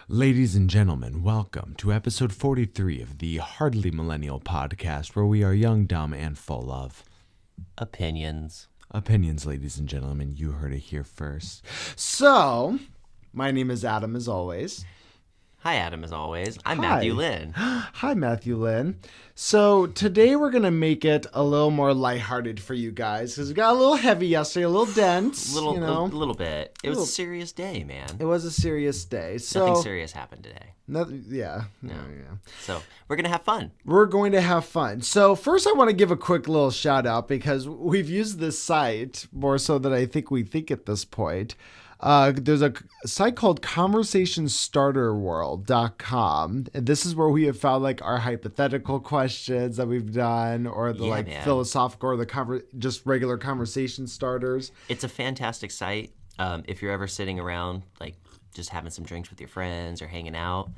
Ladies and gentlemen, welcome to episode 43 of the Hardly Millennial podcast, where we are young, dumb, and full of opinions. Opinions, ladies and gentlemen. You heard it here first. So, my name is Adam, as always. Hi, Adam, as always. I'm Hi. Matthew Lynn. Hi, Matthew Lynn. So, today we're going to make it a little more lighthearted for you guys, because we got a little heavy yesterday, a little dense. A little bit. It was a serious day, man. It was a serious day. So, Nothing serious happened today. Yeah. So, we're going to have fun. We're going to have fun. So first I want to give a quick little shout out because we've used this site more so than I think we think at this point. There's a site called conversationstarterworld.com. And this is where we have found like our hypothetical questions that we've done or the philosophical or the just regular conversation starters. It's a fantastic site. If you're ever sitting around like just having some drinks with your friends or hanging out,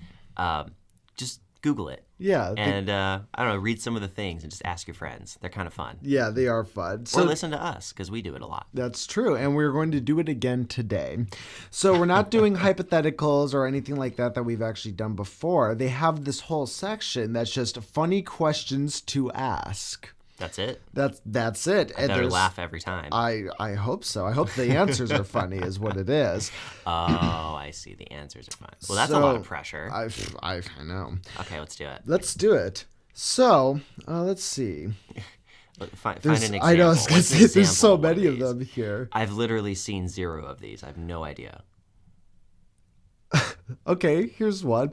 just Google it. Yeah. And, I don't know, read some of the things and just ask your friends. They're kind of fun. Yeah, they are fun. Or listen to us, because we do it a lot. That's true. And we're going to do it again today. So we're not doing hypotheticals or anything like that we've actually done before. They have this whole section that's just funny questions to ask. That's it? That's it. I better laugh every time. I hope so. I hope the answers are funny is what it is. Oh, I see. The answers are fun. Well, that's a lot of pressure. I know. Okay, let's do it. Let's do it. So, let's see. Find an example. I know. There's so many of them here. I've literally seen 0 of these. I have no idea. Okay, here's one.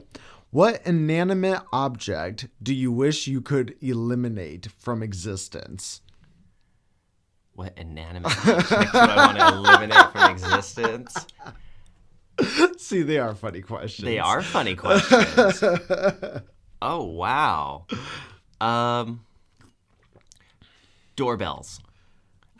What inanimate object do you wish you could eliminate from existence? What inanimate object do I want to eliminate from existence? See, they are funny questions. They are funny questions. Oh, wow. Doorbells.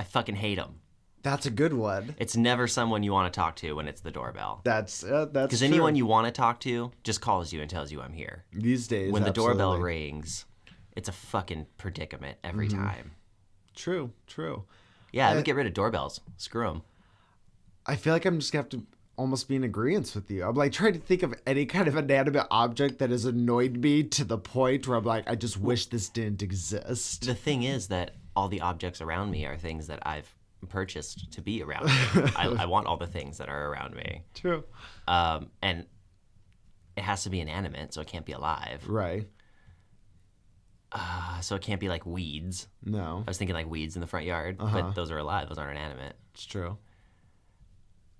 I fucking hate them. That's a good one. It's never someone you want to talk to when it's the doorbell. That's because anyone you want to talk to just calls you and tells you I'm here. These days, when the doorbell rings, it's a fucking predicament every time. True. Yeah, I would get rid of doorbells. Screw them. I feel like I'm just gonna have to almost be in agreement with you. I'm like trying to think of any kind of inanimate object that has annoyed me to the point where I'm like, I just wish this didn't exist. The thing is that all the objects around me are things that I've purchased to be around me. I want all the things that are around me. True. And it has to be inanimate, so it can't be alive. Right. So it can't be like weeds. No. I was thinking like weeds in the front yard, but those are alive. Those aren't inanimate. It's true.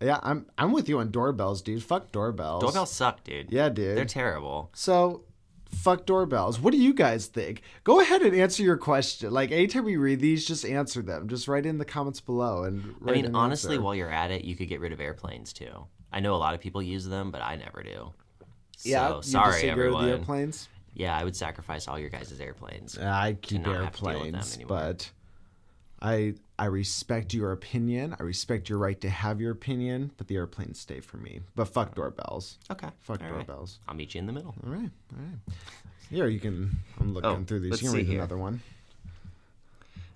Yeah, I'm with you on doorbells, dude. Fuck doorbells. Doorbells suck, dude. Yeah, dude. They're terrible. So, fuck doorbells. What do you guys think? Go ahead and answer your question. Like, anytime we read these, just answer them. Just write in the comments below. Honestly, while you're at it, you could get rid of airplanes, too. I know a lot of people use them, but I never do. So, sorry, everyone. The airplanes? Yeah, I would sacrifice all your guys' airplanes. I keep airplanes, but I respect your opinion. I respect your right to have your opinion, but the airplanes stay for me. But fuck doorbells. Okay. Fuck doorbells. Right. I'll meet you in the middle. All right. Here, you can... I'm looking through these. You can read another one.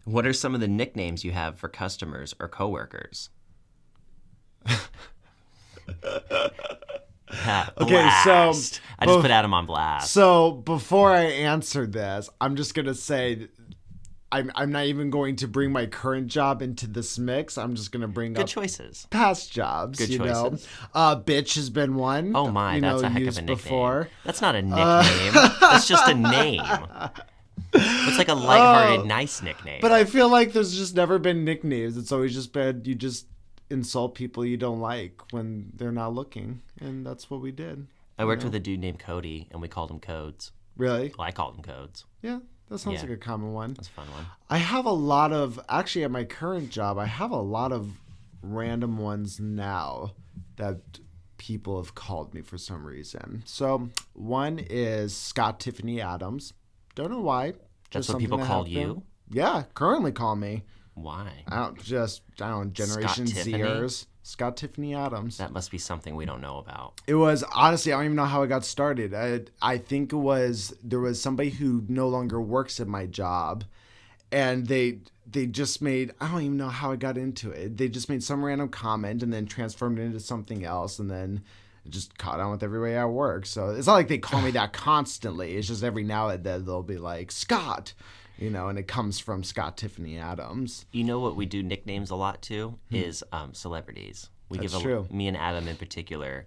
What are some of the nicknames you have for customers or coworkers? Okay, so... I just put Adam on blast. So, before I answer this, I'm just going to say... I'm not even going to bring my current job into this mix. I'm just going to bring Good choices. Past jobs. Good choices. Bitch has been one. Oh my, that's a heck of a nickname. Before. That's not a nickname. That's just a name. It's like a lighthearted, nice nickname. But I feel like there's just never been nicknames. It's always just been you just insult people you don't like when they're not looking, and that's what we did. I worked with a dude named Cody, and we called him Codes. Really? Well, I called him Codes. Yeah. That sounds like a common one. That's a fun one. I have a lot of, actually at my current job, I have a lot of random ones now that people have called me for some reason. So one is Scott Tiffany Adams. Don't know why. That's what people called you? Yeah, currently call me. Why? I don't, Generation Zers. Scott Tiffany Adams. That must be something we don't know about. It was, honestly, I don't even know how it got started. I think there was somebody who no longer works at my job, and they just made, I don't even know how I got into it. They just made some random comment and then transformed it into something else, and then It just caught on with everybody at work. So it's not like they call me that constantly. It's just every now and then they'll be like, Scott, and it comes from Scott Tiffany Adams. You know what we do nicknames a lot to is celebrities. That's true. Me and Adam in particular,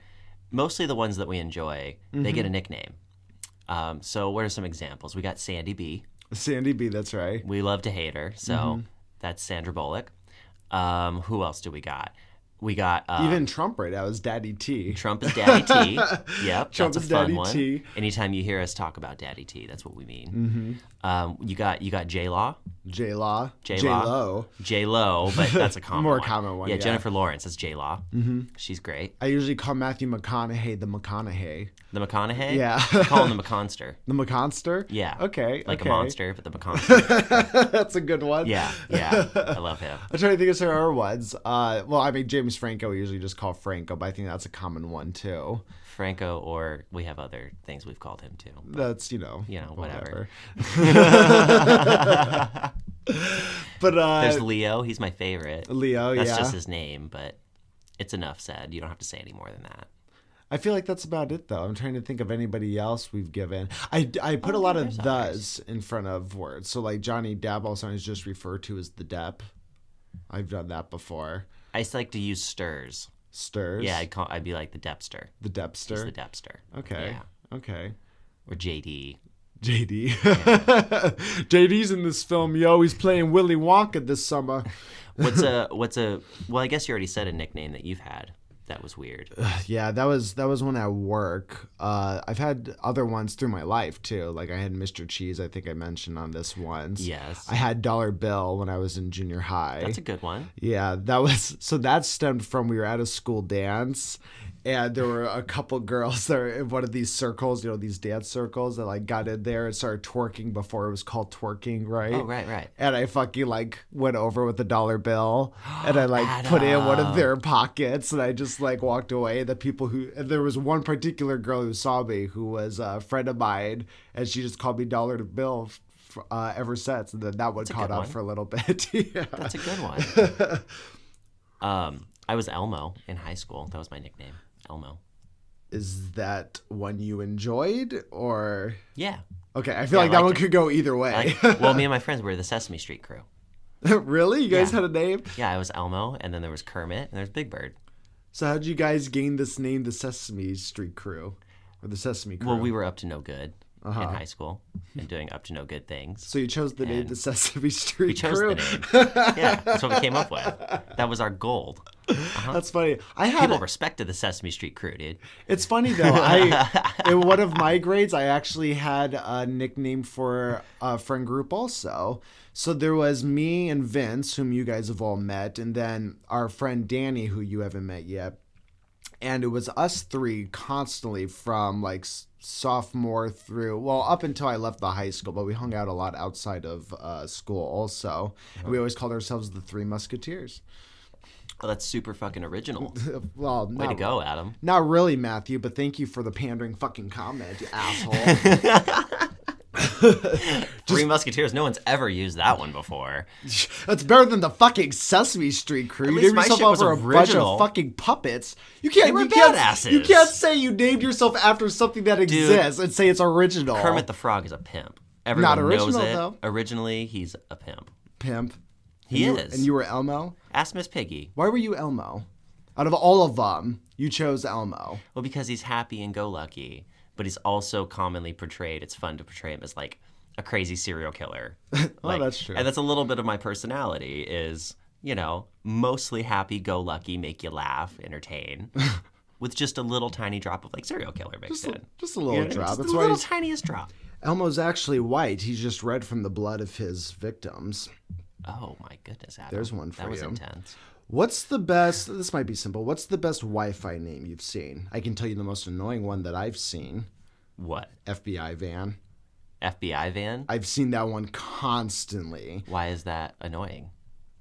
mostly the ones that we enjoy, they get a nickname. So what are some examples? We got Sandy B. Sandy B, that's right. We love to hate her, so that's Sandra Bullock. Who else do we got? We got even Trump right now is Daddy T. Trump is Daddy T. Yep, Trump that's is a fun Daddy one. T. Anytime you hear us talk about Daddy T, that's what we mean. You got J Law. J Law. J-Lo. J-Lo, but that's a common More one. common one, Yeah, yeah. Jennifer Lawrence, that's J Law. She's great. I usually call Matthew McConaughey the McConaughey. The McConaughey? Yeah. I call him the McConster. The McConster? Yeah. Okay. Like okay. a monster, but the McConster. That's a good one. Yeah. I love him. I'm trying to think of some other ones. James Franco we usually just call Franco, but I think that's a common one too. Franco, or we have other things we've called him too. That's, Whatever. But There's Leo. He's my favorite. Leo, That's yeah. just his name, but it's enough said. You don't have to say any more than that. I feel like that's about it, though. I'm trying to think of anybody else we've given. I put a lot of thes in front of words. So, like, Johnny Depp also is just referred to as the Depp. I've done that before. I just like to use stirs. Stirs? Yeah, I'd be like the Deppster. The Deppster? He's the Deppster. Okay. Yeah. Okay. Or JD. JD. JD's in this film, yo. He's playing Willy Wonka this summer. Well, I guess you already said a nickname that you've had. That was weird. Yeah, that was one at work. I've had other ones through my life too. Like I had Mr. Cheese, I think I mentioned on this once. Yes. I had Dollar Bill when I was in junior high. That's a good one. Yeah, that stemmed from we were at a school dance. And there were a couple girls that were in one of these circles, these dance circles that like got in there and started twerking before it was called twerking, right? Oh, right. And I fucking like went over with the dollar bill and I like put it in one of their pockets and I just like walked away. And there was one particular girl who saw me who was a friend of mine and she just called me Dollar Bill ever since. And then that one caught on for a little bit. Yeah. That's a good one. I was Elmo in high school. That was my nickname. Elmo. Is that one you enjoyed or? Yeah. Okay, I feel like that one could go either way. Well, me and my friends were the Sesame Street crew. Really? You guys had a name? Yeah, I was Elmo, and then there was Kermit, and there's Big Bird. So how'd you guys gain this name, the Sesame Street crew? Or the Sesame Crew? Well, we were up to no good in high school and doing up to no good things. So you chose the name, the Sesame Street We chose Crew? the name. Yeah, that's what we came up with. That was our gold. That's funny. People respected the Sesame Street crew, dude. It's funny though. In one of my grades, I actually had a nickname for a friend group also. So there was me and Vince, whom you guys have all met, and then our friend Danny, who you haven't met yet. And it was us three constantly from like sophomore through, up until I left the high school, but we hung out a lot outside of school also. And we always called ourselves the Three Musketeers. Oh, that's super fucking original. Well, Way to go, Adam. Not really, Matthew, but thank you for the pandering fucking comment, you asshole. Three Musketeers. No one's ever used that one before. That's better than the fucking Sesame Street crew. At You least named my yourself shit was after a bunch original. of fucking puppets. You can't. They were You can't, badasses. you can't say you named yourself after something that exists and say it's original. Kermit the Frog is a pimp. Everyone Not original, knows it. though. Originally, he's a pimp. Pimp. He And is. And you were Elmo? Ask Miss Piggy. Why were you Elmo? Out of all of them, you chose Elmo. Well, because he's happy and go lucky, but he's also commonly portrayed. It's fun to portray him as like a crazy serial killer. That's true. And that's a little bit of my personality is, mostly happy go lucky, make you laugh, entertain, with just a little tiny drop of like serial killer mixed in. Just a little drop. Just That's the why little he's... tiniest drop. Elmo's actually white. He's just red from the blood of his victims. Oh my goodness, Adam. There's one for That was you. intense. What's the best, this might be simple, what's the best Wi-Fi name you've seen? I can tell you the most annoying one that I've seen. What? FBI van. FBI van? I've seen that one constantly. Why is that annoying?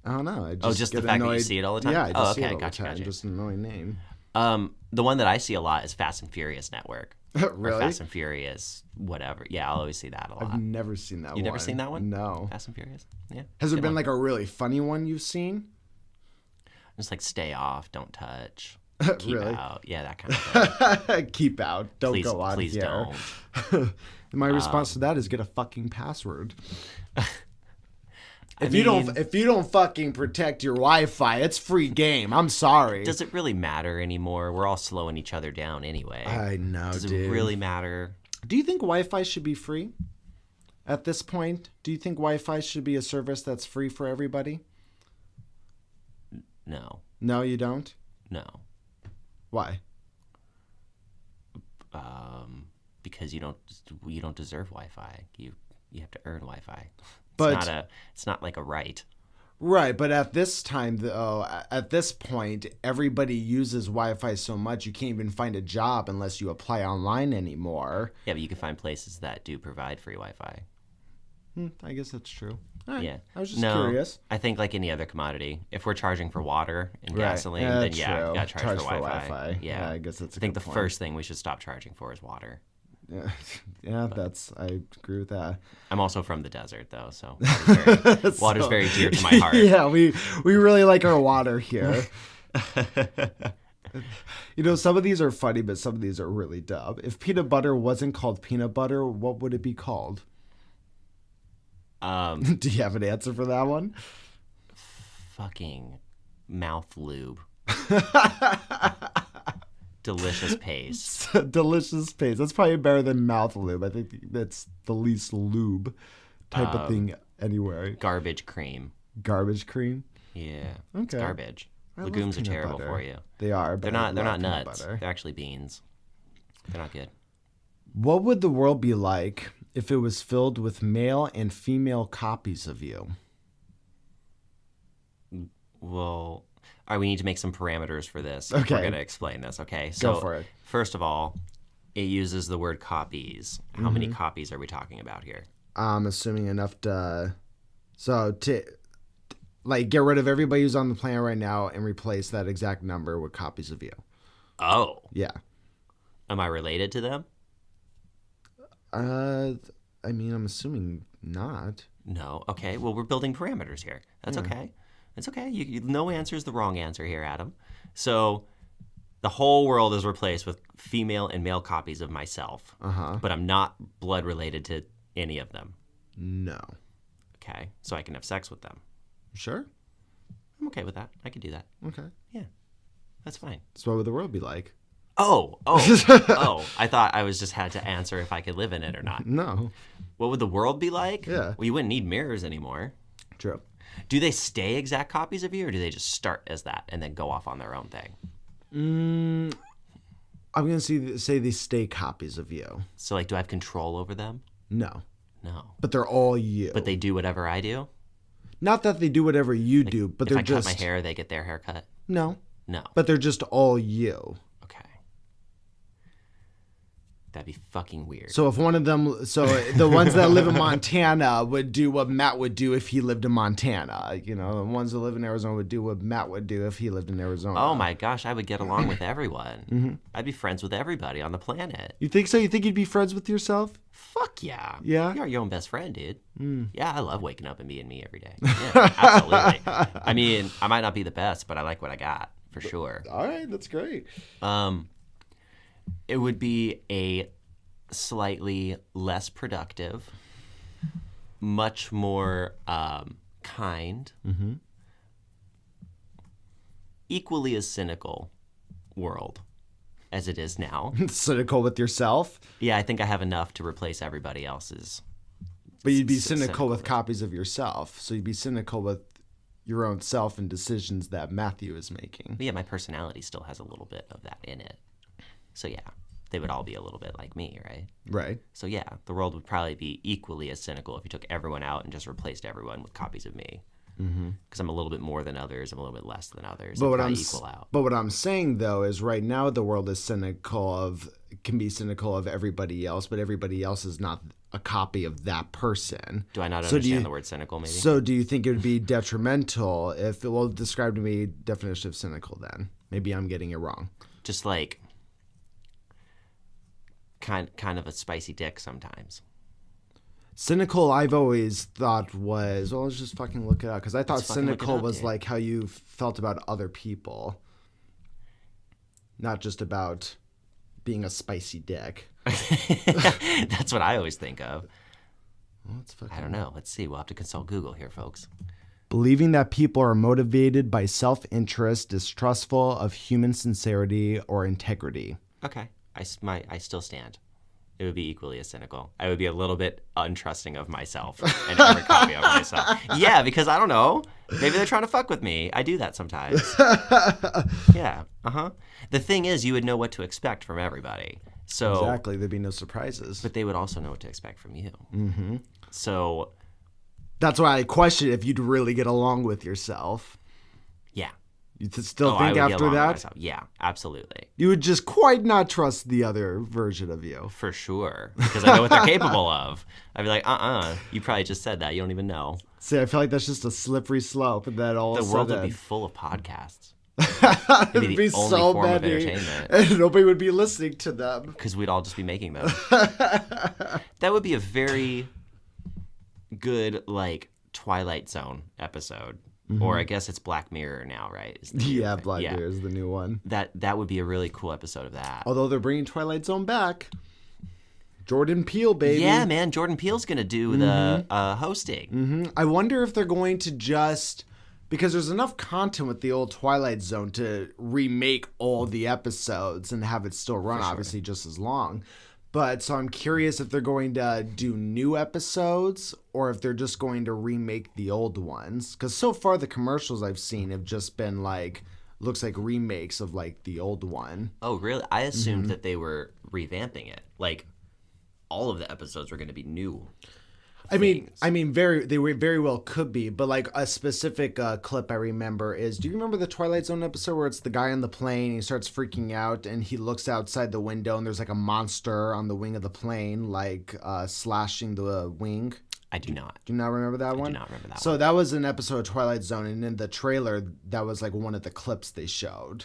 I don't know. I just just get the fact that you annoyed. see it all the time? Yeah, I just see okay, it all gotcha, the time. gotcha. Just an annoying name. The one that I see a lot is Fast and Furious Network. Really? Or Fast and Furious, whatever. Yeah, I'll always see that a lot. I've never seen that one. You've never seen that one? No. Fast and Furious? Yeah. Has there Good been one. like a really funny one you've seen? Just like stay off, don't touch. Keep Really? out. Yeah, that kind of thing. Keep out. Don't Please, go on please here. don't. My response to that is get a fucking password. I If mean, you don't fucking protect your Wi-Fi, it's free game. I'm sorry. does it really matter anymore? We're all slowing each other down anyway. I know, Does dude. it really matter? Do you think Wi-Fi should be free? At this point, do you think Wi-Fi should be a service that's free for everybody? No. No, you don't? No. Why? Because you don't deserve Wi-Fi. You have to earn Wi-Fi. But It's not like a right. right, but at this time, though, at this point, everybody uses Wi-Fi so much you can't even find a job unless you apply online anymore. Yeah, but you can find places that do provide free Wi-Fi. I guess that's true. All right. Yeah. I was just No, curious. I think like any other commodity, if we're charging for water and Right. gasoline, Yeah, then that's yeah, true. you gotta charge for Wi-Fi. Wi-Fi. Yeah, I guess that's a I think good the point. first thing we should stop charging for is water. Yeah, I agree with that. I'm also from the desert though, so water's very dear to my heart. Yeah, we really like our water here. You know, some of these are funny, but some of these are really dumb. If peanut butter wasn't called peanut butter, what would it be called? Do you have an answer for that one? Fucking mouth lube. Delicious paste. Delicious paste. That's probably better than mouth lube. I think that's the least lube type of thing anywhere. Garbage cream. Garbage cream. Yeah. Okay. It's garbage. I love Legumes are peanut terrible butter. for you. They are. But They're not peanut nuts. butter. They're actually beans. They're not good. What would the world be like if it was filled with male and female copies of you? Well, all right, we need to make some parameters for this. Okay. We're going to explain this, okay? So, Go for it. First of all, it uses the word copies. How many copies are we talking about here? I'm assuming enough to like get rid of everybody who's on the planet right now and replace that exact number with copies of you. Oh. Yeah. Am I related to them? I mean, I'm assuming not. No. Okay. Well, we're building parameters here. That's okay. It's okay. No answer is the wrong answer here, Adam. So the whole world is replaced with female and male copies of myself. But I'm not blood related to any of them. No. Okay. So I can have sex with them. Sure. I'm okay with that. I can do that. Okay. Yeah. That's fine. So what would the world be like? Oh. I thought I was just had to answer if I could live in it or not. No. What would the world be like? Yeah. Well, you wouldn't need mirrors anymore. True. Do they stay exact copies of you, or do they just start as that and then go off on their own thing? I'm going to say they stay copies of you. So, like, do I have control over them? No. No. But they're all you. But they do whatever I do? Not that they do whatever you do, but If they're I just... cut my hair, they get their hair cut? No. No. But they're just all you. Okay. That'd be fucking weird. So if one of them... So the ones that live in Montana would do what Matt would do if he lived in Montana. You know, the ones that live in Arizona would do what Matt would do if he lived in Arizona. Oh my gosh, I would get along with everyone. I'd be friends with everybody on the planet. You think so? You think you'd be friends with yourself? Fuck yeah. Yeah? You're your own best friend, dude. Yeah, I love waking up and being me every day. Yeah, absolutely. I mean, I might not be the best, but I like what I got, for sure. All right, that's great. It would be a slightly less productive, much more kind, equally as cynical world as it is now. Cynical with yourself? Yeah, I think I have enough to replace everybody else's. But you'd be cynical cynical with copies of yourself. So you'd be cynical with your own self and decisions that Matthew is making. But yeah, my personality still has a little bit of that in it. So yeah, they would all be a little bit like me, right? Right. So yeah, the world would probably be equally as cynical if you took everyone out and just replaced everyone with copies of me. Because I'm a little bit more than others, I'm a little bit less than others. But But what I'm saying though is right now the world is can be cynical of everybody else, but everybody else is not a copy of that person. do I not understand the word cynical? Maybe. So do you think it would be detrimental if describe to me definition of cynical then? Maybe I'm getting it wrong. Just like kind of a spicy dick sometimes. Cynical, I've always thought was, well, let's just fucking look it up. Because I thought Let's fucking look it cynical up, was dude. like how you felt about other people. not just about being a spicy dick. That's what I always think of. Well, I don't know. Let's see. We'll have to consult Google here, folks. Believing that people are motivated by self-interest, distrustful of human sincerity or integrity. Okay. I still stand. It would be equally as cynical. I would be a little bit untrusting of myself and every copy of myself. Yeah, because I don't know. Maybe they're trying to fuck with me. I do that sometimes. Yeah. The thing is, you would know what to expect from everybody. So Exactly. There'd be no surprises. But they would also know what to expect from you. Mm-hmm. So that's why I question if you'd really get along with yourself. Yeah. You still think after that? Yeah, absolutely. You would just quite not trust the other version of you. For sure. Because I know what they're capable of. I'd be like, you probably just said that. You don't even know. See, I feel like that's just a slippery slope. And then all the of a world sudden... would be full of podcasts. It'd be the only so form of many. entertainment. And nobody would be listening to them. Because we'd all just be making them. That would be a very good, like, Twilight Zone episode. Mm-hmm. Or I guess it's Black Mirror now, right? Yeah, Black Mirror is the new one. That would be a really cool episode of that. Although they're bringing Twilight Zone back. Jordan Peele, baby. Yeah, man. Jordan Peele's going to do the hosting. Mm-hmm. I wonder if they're going to just... Because there's enough content with the old Twilight Zone to remake all the episodes and have it still run, obviously, just as long. But so I'm curious if they're going to do new episodes or if they're just going to remake the old ones. Because so far the commercials I've seen have just been like, looks like remakes of like the old one. Oh, really? I assumed that they were revamping it. Like all of the episodes were going to be new. I mean, they very well could be, but like a specific clip I remember is, do you remember the Twilight Zone episode where it's the guy on the plane and he starts freaking out and he looks outside the window and there's like a monster on the wing of the plane, like slashing the wing? I do not. Do you not remember that one? I do not remember that one. So that was an episode of Twilight Zone, and in the trailer, that was like one of the clips they showed.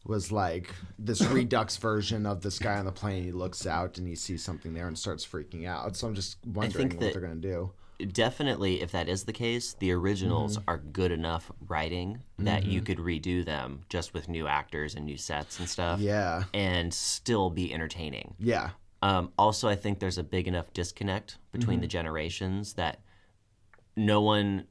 Was like this redux version of this guy on the plane. He looks out and he sees something there and starts freaking out. So I'm just wondering what they're going to do. Definitely, if that is the case, the originals are good enough writing that you could redo them just with new actors and new sets and stuff. Yeah. And still be entertaining. Yeah. Also, I think there's a big enough disconnect between the generations that no one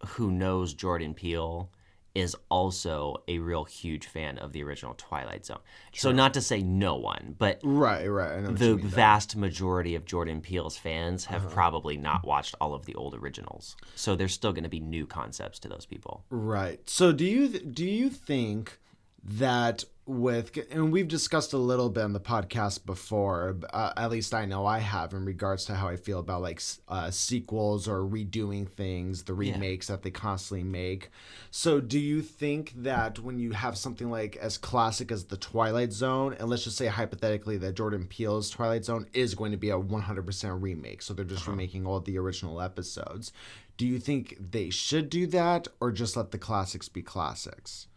who knows Jordan Peele is also a real huge fan of the original Twilight Zone. True. So not to say no one, but right. I know the vast majority of Jordan Peele's fans have probably not watched all of the old originals. So there's still going to be new concepts to those people. Right. So do you think that and we've discussed a little bit on the podcast before, at least I know I have, in regards to how I feel about like sequels or redoing things, the remakes that they constantly make. So do you think that when you have something like as classic as the Twilight Zone, and let's just say hypothetically that Jordan Peele's Twilight Zone is going to be a 100% remake, so they're just remaking all the original episodes, do you think they should do that or just let the classics be classics?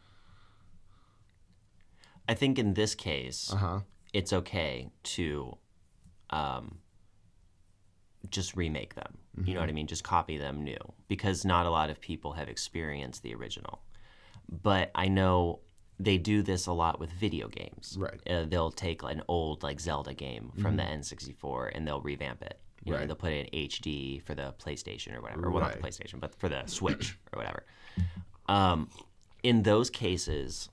I think in this case, it's okay to just remake them. You know what I mean? Just copy them new. Because not a lot of people have experienced the original. But I know they do this a lot with video games. Right. They'll take an old like Zelda game from the N64 and they'll revamp it. You know, they'll put it in HD for the PlayStation or whatever. Well, not the PlayStation, but for the Switch or whatever. In those cases,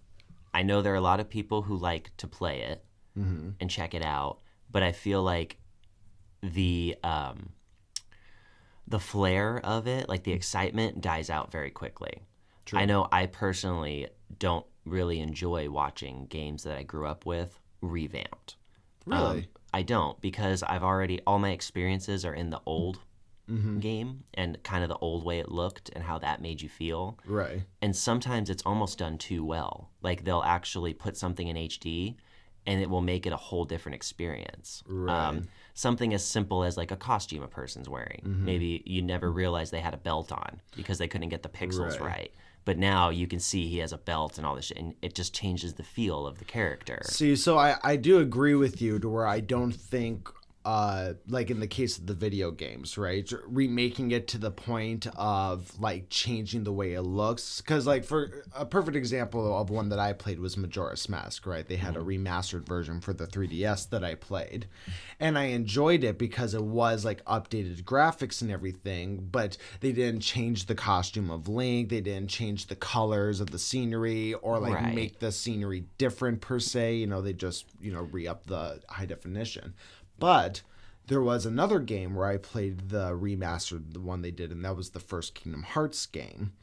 I know there are a lot of people who like to play it and check it out, but I feel like the flair of it, like the excitement, dies out very quickly. True. I know I personally don't really enjoy watching games that I grew up with revamped. Really? I don't, because all my experiences are in the old game and kind of the old way it looked and how that made you feel. Right. And sometimes it's almost done too well. Like they'll actually put something in HD and it will make it a whole different experience. Right. Something as simple as like a costume a person's wearing. Maybe you never realized they had a belt on because they couldn't get the pixels right. But now you can see he has a belt and all this shit, and it just changes the feel of the character. See, so I do agree with you to where I don't think like in the case of the video games, right? Remaking it to the point of like changing the way it looks. Because like for a perfect example of one that I played was Majora's Mask, right? They had a remastered version for the 3DS that I played, and I enjoyed it because it was like updated graphics and everything, but they didn't change the costume of Link. They didn't change the colors of the scenery or like make the scenery different per se. You know, they just, you know, re-up the high definition. But there was another game where I played the remastered, the one they did, and that was the first Kingdom Hearts game.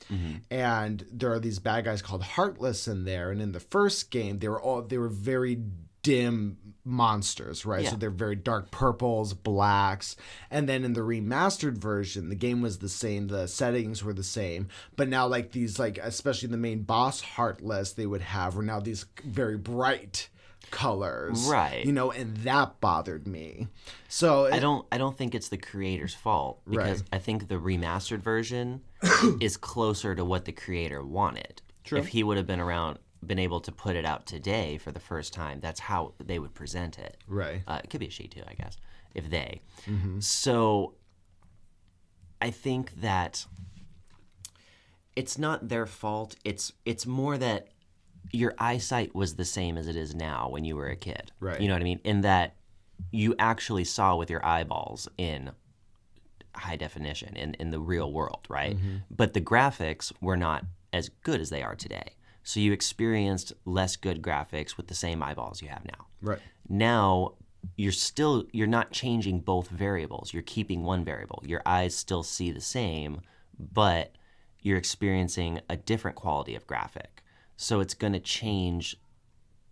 And there are these bad guys called Heartless in there, and in the first game they were very dim monsters, right? So they're very dark purples, blacks, and then in the remastered version the game was the same, the settings were the same, but now like these, like especially the main boss Heartless they would have were now these very bright colors, right? You know, and that bothered me. So I don't think it's the creator's fault, because I think the remastered version is closer to what the creator wanted. True. If he would have been able to put it out today for the first time, that's how they would present it. Right. It could be a she too, I guess, if they. So I think that it's not their fault. It's more that your eyesight was the same as it is now when you were a kid. Right. You know what I mean? In that you actually saw with your eyeballs in high definition in the real world, right? But the graphics were not as good as they are today. So you experienced less good graphics with the same eyeballs you have now. Right. Now you're not changing both variables. You're keeping one variable. Your eyes still see the same, but you're experiencing a different quality of graphic. So it's going to change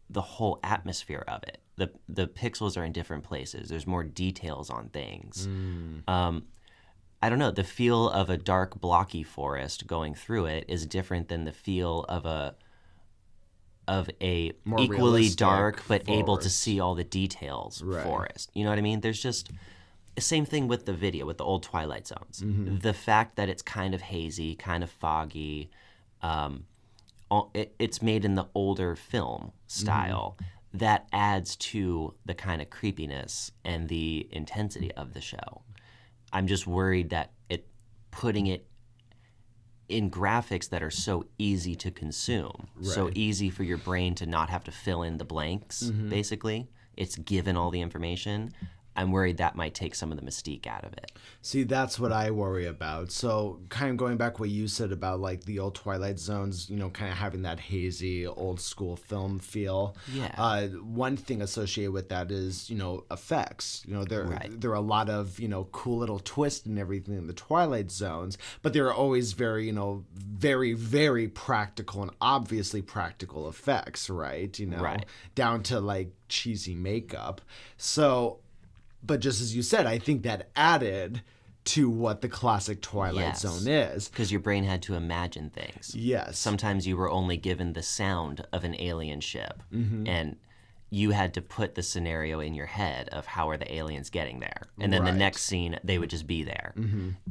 the whole atmosphere of it. The pixels are in different places. There's more details on things. I don't know. The feel of a dark, blocky forest going through it is different than the feel of a more equally dark but forest. able to see all the details forest. You know what I mean? There's just the same thing with the video, with the old Twilight Zones. The fact that it's kind of hazy, kind of foggy. It's made in the older film style. That adds to the kind of creepiness and the intensity of the show. I'm just worried that putting it in graphics that are so easy to consume, so easy for your brain to not have to fill in the blanks, basically. It's given all the information. I'm worried that might take some of the mystique out of it. See, that's what I worry about. So kind of going back what you said about like the old Twilight Zones, you know, kind of having that hazy old school film feel. Yeah. One thing associated with that is, you know, effects. You know, there are a lot of, you know, cool little twists and everything in the Twilight Zones, but they are always very, you know, very, very practical and obviously practical effects, right? You know, down to like cheesy makeup. So, but just as you said, I think that added to what the classic Twilight Zone is. Because your brain had to imagine things. Yes. Sometimes you were only given the sound of an alien ship, and you had to put the scenario in your head of how are the aliens getting there. And then the next scene, they would just be there.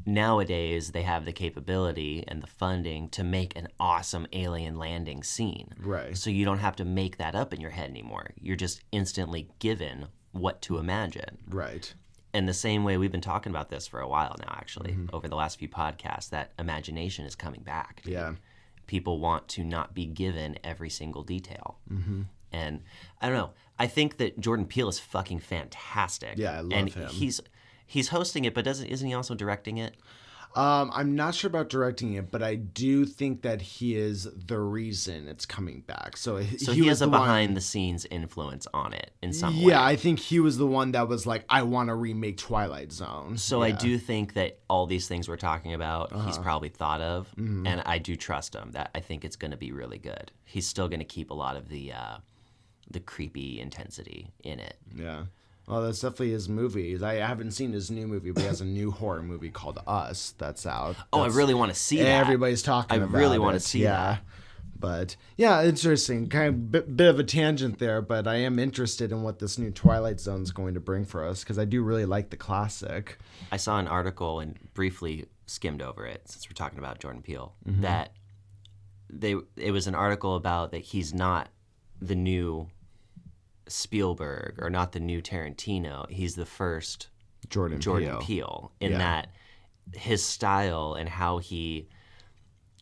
Nowadays, they have the capability and the funding to make an awesome alien landing scene. Right. So you don't have to make that up in your head anymore. You're just instantly given what to imagine. Right. In the same way, we've been talking about this for a while now, actually, over the last few podcasts, that imagination is coming back. Dude. Yeah. People want to not be given every single detail. And I don't know. I think that Jordan Peele is fucking fantastic. Yeah, I love and him. He's hosting it, but isn't he also directing it? I'm not sure about directing it, but I do think that he is the reason it's coming back. So he has a behind-the-scenes influence on it in some way. Yeah, I think he was the one that was like, I want to remake Twilight Zone. So I do think that all these things we're talking about, he's probably thought of, and I do trust him. That I think it's going to be really good. He's still going to keep a lot of the creepy intensity in it. Yeah. Well, that's definitely his movies. I haven't seen his new movie, but he has a new horror movie called Us that's out. I really want to see that. Everybody's talking about it. I really want to see that. But, yeah, interesting. Kind of bit of a tangent there, but I am interested in what this new Twilight Zone is going to bring for us, because I do really like the classic. I saw an article and briefly skimmed over it, since we're talking about Jordan Peele, that it was an article about that he's not the new Spielberg or not the new Tarantino. He's the first Jordan Peele in that his style and how he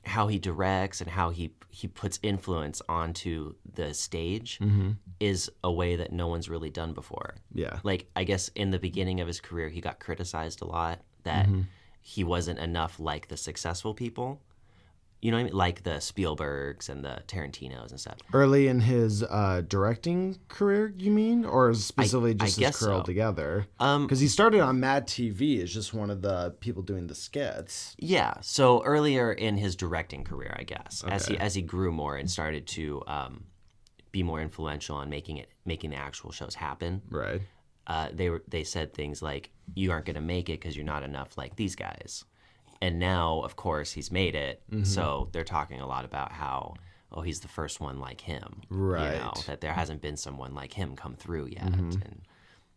directs and how he puts influence onto the stage is a way that no one's really done before. Yeah. Like, I guess in the beginning of his career, he got criticized a lot that he wasn't enough like the successful people. You know what I mean? Like the Spielbergs and the Tarantinos and stuff. Early in his directing career, you mean? Or specifically just his career altogether? Because he started on Mad TV as just one of the people doing the skits. Yeah. So earlier in his directing career, I guess, as he grew more and started to be more influential on making the actual shows happen. Right. They said things like, "You aren't going to make it because you're not enough like these guys." And now, of course, he's made it. So they're talking a lot about how, he's the first one like him. Right. You know, that there hasn't been someone like him come through yet. And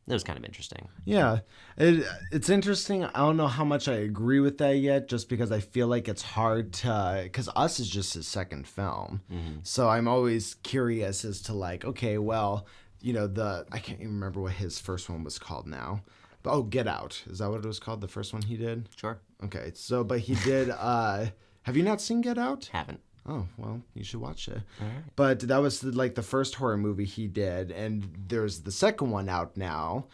it was kind of interesting. Yeah. It's interesting. I don't know how much I agree with that yet, just because I feel like it's hard to... Because Us is just his second film. So I'm always curious as to like, okay, well, you know, I can't even remember what his first one was called now. But, Get Out. Is that what it was called, the first one he did? Sure. Okay, so, but he did, have you not seen Get Out? Haven't. Oh, well, you should watch it. All right. But that was the first horror movie he did, and there's the second one out now,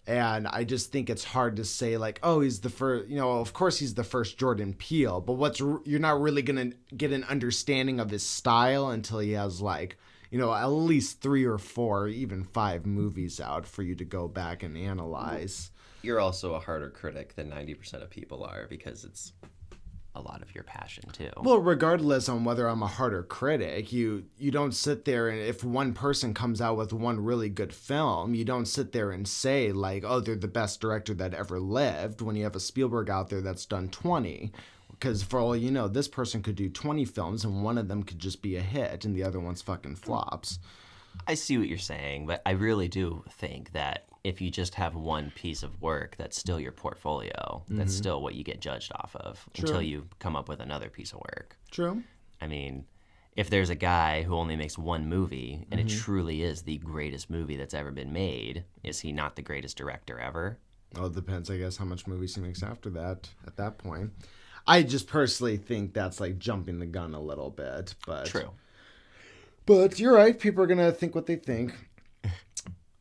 and I just think it's hard to say, like, he's the first, you know, of course he's the first Jordan Peele, but you're not really going to get an understanding of his style until he has, like, you know, at least 3 or 4, even 5 movies out for you to go back and analyze. You're also a harder critic than 90% of people are because it's a lot of your passion too. Well, regardless on whether I'm a harder critic, you don't sit there and if one person comes out with one really good film, you don't sit there and say like, they're the best director that ever lived when you have a Spielberg out there that's done 20. Because for all you know, this person could do 20 films and one of them could just be a hit and the other one's fucking flops. I see what you're saying, but I really do think that if you just have one piece of work that's still your portfolio, that's still what you get judged off of until you come up with another piece of work. True. I mean, if there's a guy who only makes one movie and it truly is the greatest movie that's ever been made, is he not the greatest director ever? Well, it depends, I guess, how much movies he makes after that, at that point. I just personally think that's like jumping the gun a little bit. But True. But you're right. People are going to think what they think.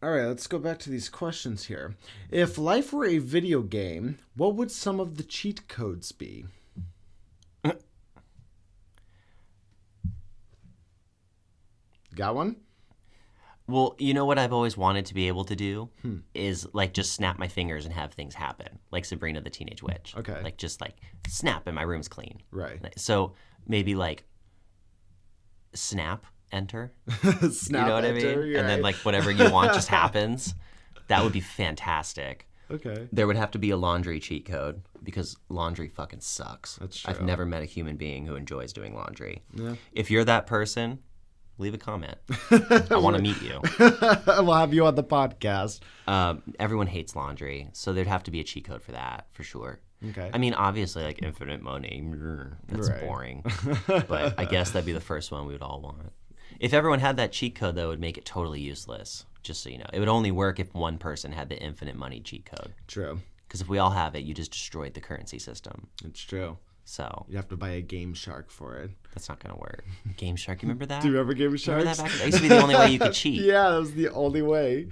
All right, let's go back to these questions here. If life were a video game, what would some of the cheat codes be? Got one? Well, you know what I've always wanted to be able to do is like just snap my fingers and have things happen, like Sabrina the Teenage Witch. Okay. Like just like snap and my room's clean. Right. So maybe like snap, enter. Snap, you know what enter, I mean? And then like whatever you want just happens. That would be fantastic. Okay. There would have to be a laundry cheat code because laundry fucking sucks. That's true. I've never met a human being who enjoys doing laundry. Yeah. If you're that person, leave a comment. I want to meet you. We'll have you on the podcast. Everyone hates laundry, so there'd have to be a cheat code for that, for sure. Okay. I mean, obviously, like infinite money, that's boring. But I guess that'd be the first one we would all want. If everyone had that cheat code, though, it would make it totally useless, just so you know. It would only work if one person had the infinite money cheat code. True. Because if we all have it, you just destroyed the currency system. It's true. So You have to buy a Game Shark for it. that's not going to work. Game Shark, you remember that? Do you remember Game Shark? Remember that back? That used to be the only way you could cheat. Yeah, that was the only way.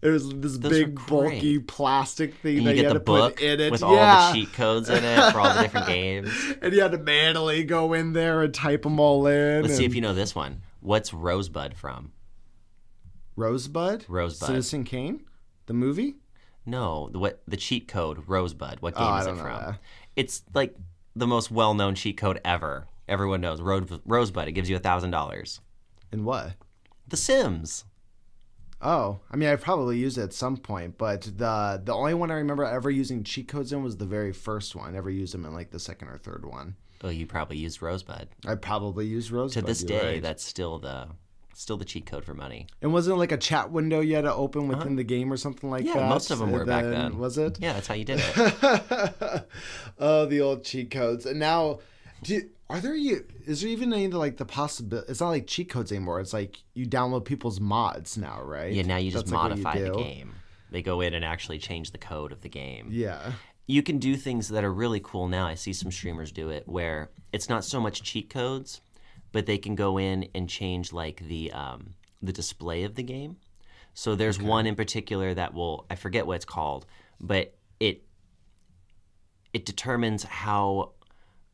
It was this Those big, were great. bulky plastic thing And that you you get had the to book put in it. with all the cheat codes in it for all the different games. And you had to manually go in there and type them all in. Let's see if you know this one. What's Rosebud from? Rosebud? Rosebud. Citizen Kane? The movie? No, the cheat code Rosebud. What game is I it don't know from? that. It's like the most well-known cheat code ever. Everyone knows Rosebud. It gives you $1,000. In what? The Sims. Oh, I mean, I probably used it at some point, but the only one I remember ever using cheat codes in was the very first one. I never used them in like the second or third one. Oh, you probably used Rosebud. I probably used Rosebud. To this you're day, right. that's still the cheat code for money. And wasn't it like a chat window you had to open within the game or something like that? Yeah, most of them were back then. Was it? Yeah, that's how you did it. Oh, the old cheat codes. And now, Is there even any like the possibility? It's not like cheat codes anymore. It's like you download people's mods now, right? Yeah, now you just That's like what you modify the do. game. They go in and actually change the code of the game. Yeah. You can do things that are really cool now. I see some streamers do it where it's not so much cheat codes, but they can go in and change like the display of the game. So there's one in particular that I forget what it's called, but it determines how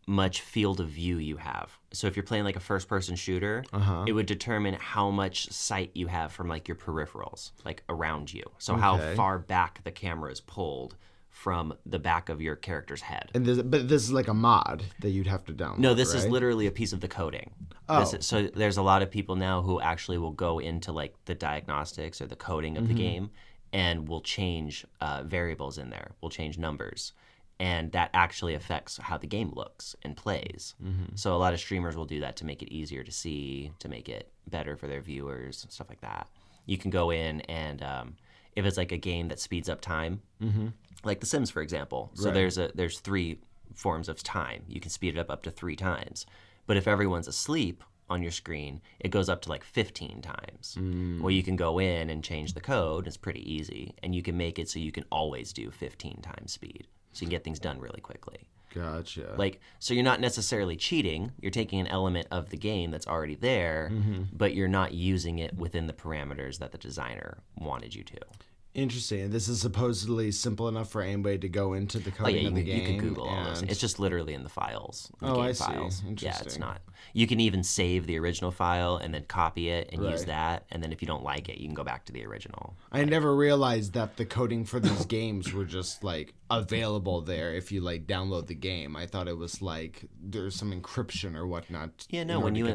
much field of view you have. So if you're playing like a first-person shooter, it would determine how much sight you have from like your peripherals, like around you. So how far back the camera is pulled from the back of your character's head. And this is like a mod that you'd have to download. No, this is right? literally a piece of the coding. Oh. So there's a lot of people now who actually will go into like the diagnostics or the coding of the game and will change variables in there. We'll change numbers. And that actually affects how the game looks and plays. So a lot of streamers will do that to make it easier to see, to make it better for their viewers, stuff like that. You can go in and if it's like a game that speeds up time, like The Sims, for example. So there's 3 forms of time. You can speed it up to 3 times. But if everyone's asleep on your screen, it goes up to like 15 times. Well, you can go in and change the code. It's pretty easy. And you can make it so you can always do 15 times speed. So you can get things done really quickly. Gotcha. Like, so you're not necessarily cheating. You're taking an element of the game that's already there, but you're not using it within the parameters that the designer wanted you to. Interesting. And this is supposedly simple enough for anybody to go into the coding of the game. You can Google all this. It's just literally in the files. The game I see. files. Interesting. Yeah, it's not. You can even save the original file and then copy it and use that. And then if you don't like it, you can go back to the original. I never realized that the coding for these games were just like available there if you like download the game. I thought it was like there's some encryption or whatnot. Yeah, no. When you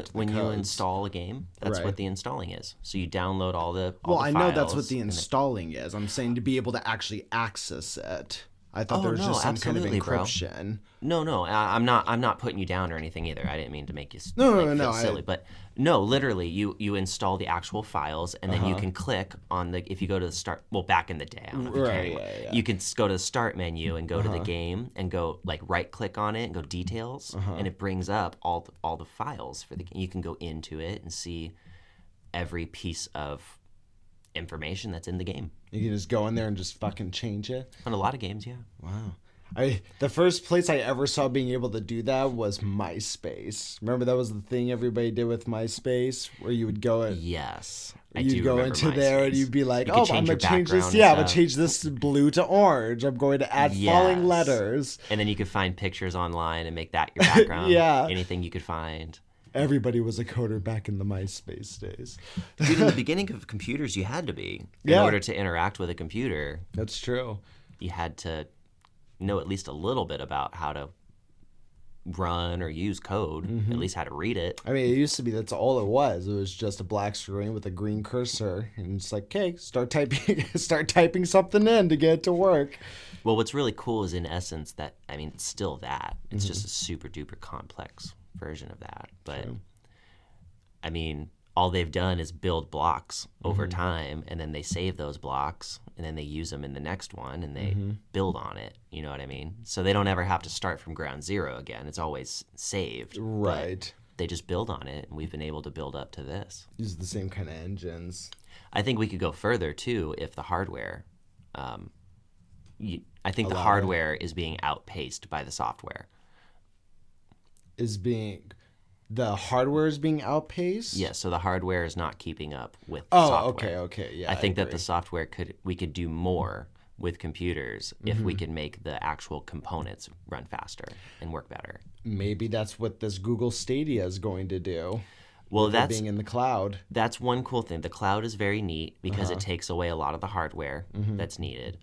install a game, that's what the installing is. So you download all the I files know that's what the installing is. I'm saying to be able to actually access it. I thought there was just some kind of encryption. Bro. No, I'm not putting you down or anything either. I didn't mean to make you feel silly, but no, literally, you install the actual files, and then you can click on if you go to the start. Well, back in the day, I don't know if you can anymore. You can go to the start menu and go to the game and go like right click on it and go details, and it brings up all the files for the game. You can go into it and see every piece of information that's in the game. You can just go in there and just fucking change it. On a lot of games, yeah. Wow. The first place I ever saw being able to do that was MySpace. Remember that was the thing everybody did with MySpace, where you would go and yes, you'd go into MySpace. There and you'd be like, I'm gonna change this. Yeah, I'm gonna change this blue to orange. I'm going to add falling letters. And then you could find pictures online and make that your background. Anything you could find. Everybody was a coder back in the MySpace days. Dude, in the beginning of computers, you had to be. In order to interact with a computer. That's true. You had to know at least a little bit about how to run or use code, at least how to read it. I mean, it used to be that's all it was. It was just a black screen with a green cursor. And it's like, okay, start typing something in to get it to work. Well, what's really cool is in essence that, I mean, it's still that. It's just a super duper complex version of that. But I mean, all they've done is build blocks over time, and then they save those blocks, and then they use them in the next one, and they build on it. You know what I mean? So they don't ever have to start from ground zero again. It's always saved. Right. They just build on it, and we've been able to build up to this. Use the same kind of engines. I think we could go further too if the hardware. I think the hardware is being outpaced by the software. The hardware is being outpaced? Yeah, so the hardware is not keeping up with the software. Okay, yeah. I think that the software we could do more with computers if we could make the actual components run faster and work better. Maybe that's what this Google Stadia is going to do. Well, that's being in the cloud. That's one cool thing. The cloud is very neat because it takes away a lot of the hardware that's needed.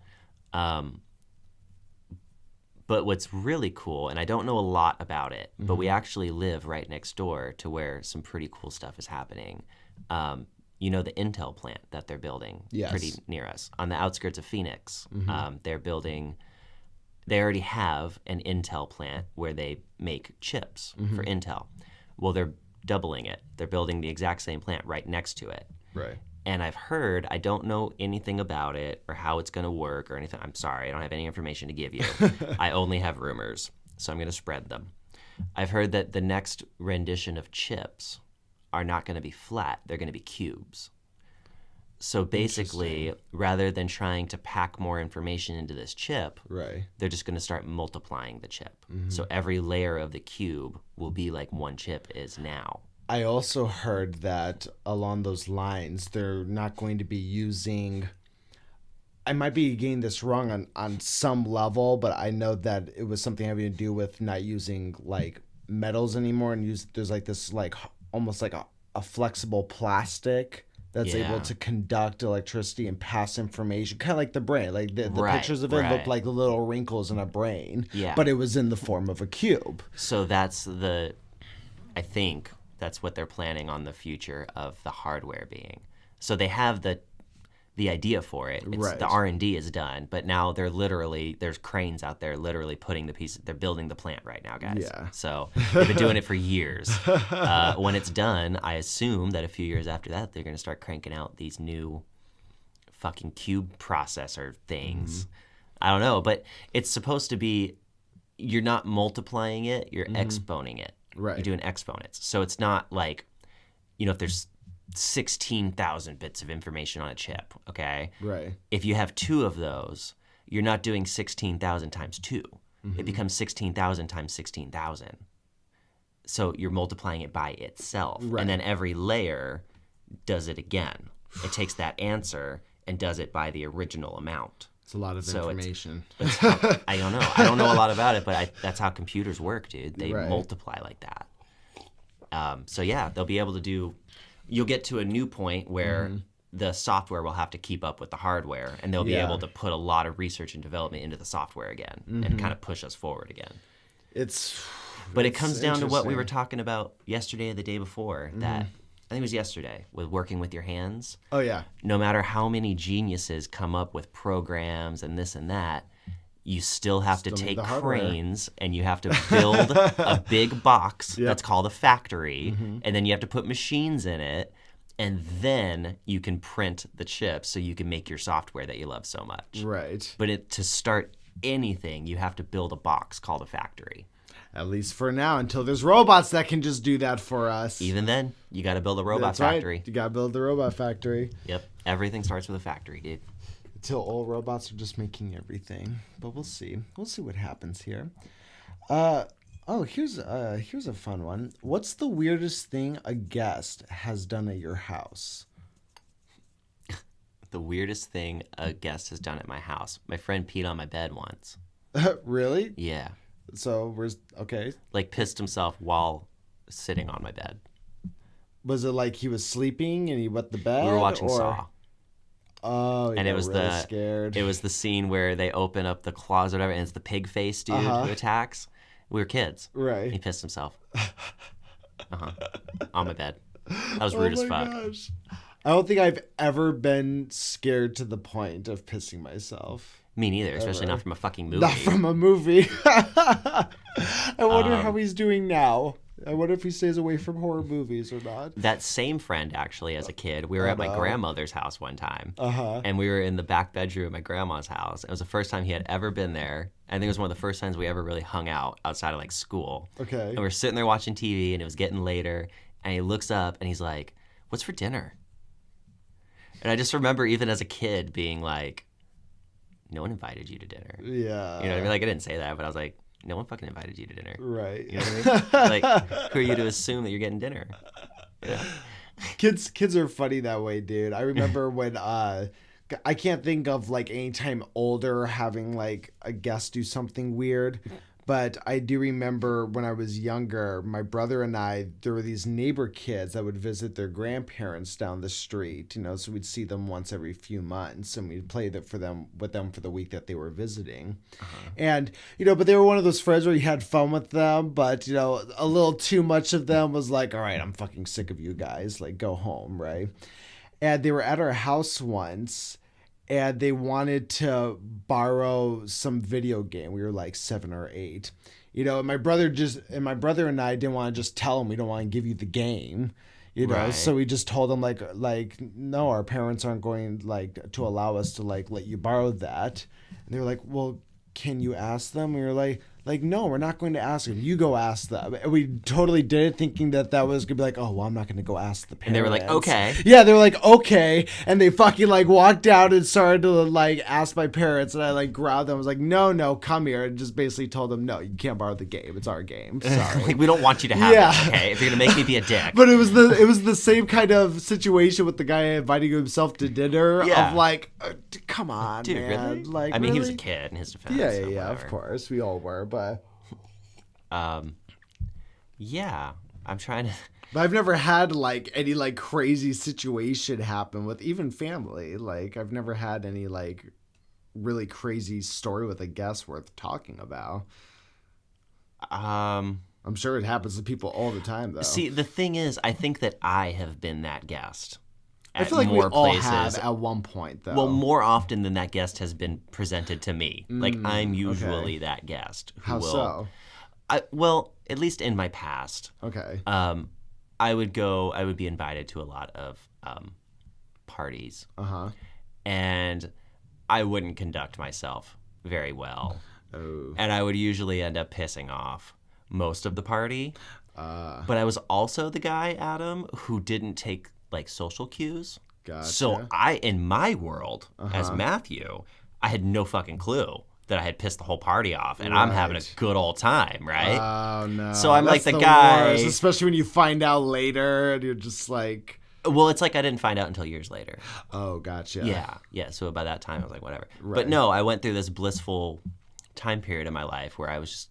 But what's really cool, and I don't know a lot about it, but we actually live right next door to where some pretty cool stuff is happening. You know the Intel plant that they're building pretty near us on the outskirts of Phoenix. They already have an Intel plant where they make chips for Intel. Well, they're doubling it. They're building the exact same plant right next to it. Right. And I've heard, I don't know anything about it or how it's going to work or anything. I'm sorry, I don't have any information to give you. I only have rumors, so I'm going to spread them. I've heard that the next rendition of chips are not going to be flat. They're going to be cubes. So basically, rather than trying to pack more information into this chip, Right. they're just going to start multiplying the chip. So every layer of the cube will be like one chip is now. I also heard that along those lines, they're not going to be using. I might be getting this wrong on some level, but I know that it was something having to do with not using like metals anymore and there's like this like almost like a flexible plastic that's able to conduct electricity and pass information, kind of like the brain. Like the pictures of it looked like little wrinkles in a brain, but it was in the form of a cube. So I think that's what they're planning on the future of the hardware being. So they have the idea for it. The R&D is done, but now there's cranes out there literally putting the pieces. They're building the plant right now, guys. Yeah. So they've been doing it for years. When it's done, I assume that a few years after that, they're going to start cranking out these new fucking cube processor things. I don't know, but it's supposed to be, you're not multiplying it, you're exponing it. Right. You're doing exponents. So it's not like, if there's 16,000 bits of information on a chip, okay? Right. If you have two of those, you're not doing 16,000 times 2. It becomes 16,000 times 16,000. So you're multiplying it by itself. Right. And then every layer does it again. It takes that answer and does it by the original amount. It's a lot of information. I don't know. I don't know a lot about it, but that's how computers work, dude. They multiply like that. So yeah, they'll be able to do. You'll get to a new point where the software will have to keep up with the hardware, and they'll be able to put a lot of research and development into the software again and kind of push us forward again. But it comes down to what we were talking about yesterday or the day before, that I think it was yesterday, with working with your hands. Oh, yeah. No matter how many geniuses come up with programs and this and that, you still have to take cranes and you have to build a big box that's called a factory, and then you have to put machines in it, and then you can print the chips so you can make your software that you love so much. Right. But to start anything, you have to build a box called a factory. At least for now, until there's robots that can just do that for us. Even then, you got to build a robot factory. Right. You got to build the robot factory. Yep. Everything starts with a factory, dude. Until all robots are just making everything. But we'll see. We'll see what happens here. Here's a fun one. What's the weirdest thing a guest has done at your house? The weirdest thing a guest has done at my house. My friend peed on my bed once. Really? Yeah. So okay. Like pissed himself while sitting on my bed. Was it like he was sleeping and he wet the bed? We were watching Saw. Oh, and it was really scared. It was the scene where they open up the claws or whatever, and it's the pig face dude who attacks. We were kids. Right. He pissed himself. On my bed. That was rude as fuck. Gosh. I don't think I've ever been scared to the point of pissing myself. Me neither, especially not from a fucking movie. Not from a movie. I wonder how he's doing now. I wonder if he stays away from horror movies or not. That same friend, actually, as a kid, we were at my grandmother's house one time. And we were in the back bedroom at my grandma's house. It was the first time he had ever been there. I think it was one of the first times we ever really hung out outside of like school. Okay. And we were sitting there watching TV, and it was getting later. And he looks up and he's like, "What's for dinner?" And I just remember even as a kid being like, "No one invited you to dinner." Yeah. You know what I mean? Like, I didn't say that, but I was like, no one fucking invited you to dinner. Right. You know what I mean? Like, who are you to assume that you're getting dinner? Yeah. Kids are funny that way, dude. I remember when I can't think of like any time older having like a guest do something weird, but I do remember when I was younger, my brother and I, there were these neighbor kids that would visit their grandparents down the street, so we'd see them once every few months, and we'd play with them for the week that they were visiting. And, but they were one of those friends where you had fun with them, but, a little too much of them was like, all right, I'm fucking sick of you guys, like, go home, right? And they were at our house once, and they wanted to borrow some video game. We were like 7 or 8, and my brother and I didn't want to just tell them we don't want to give you the game, Right. So we just told them like no, our parents aren't going to allow us to let you borrow that. And they were like, well, can you ask them? And we were like, Like, no, we're not going to ask them. You go ask them. And we totally did it thinking that was going to be like, oh, well, I'm not going to go ask the parents. And they were like, okay. Yeah, they were like, okay. And they fucking, like, walked out and started to, like, ask my parents. And I, like, grabbed them. I was like, no, come here. And just basically told them, no, you can't borrow the game. It's our game. Sorry. Like, we don't want you to have it, okay? If you're going to make me be a dick. But it was the same kind of situation with the guy inviting himself to dinner. Yeah. Of, like, come on, dude, man. Really? Like, I mean, really? he was a kid in his defense. Yeah, of course. We all were, but... yeah, I'm trying to... But I've never had, like, any, like, crazy situation happen with even family. Like, I've never had any, like, really crazy story with a guest worth talking about. I'm sure it happens to people all the time, though. See, the thing is, I think that I have been that guest. I feel like we all have at one point, though. Well, more often than that guest has been presented to me. Like, I'm usually that guest. How so? Well, at least in my past. Okay. I would be invited to a lot of parties. Uh-huh. And I wouldn't conduct myself very well. Oh. And I would usually end up pissing off most of the party. But I was also the guy, Adam, who didn't take, like, social cues. Gotcha. So in my world, as Matthew, I had no fucking clue that I had pissed the whole party off, and I'm having a good old time, right? Oh, no. So I'm like the guy... worst, especially when you find out later, and you're just like... Well, it's like I didn't find out until years later. Oh, gotcha. Yeah. So by that time, I was like, whatever. Right. But no, I went through this blissful time period in my life where I was just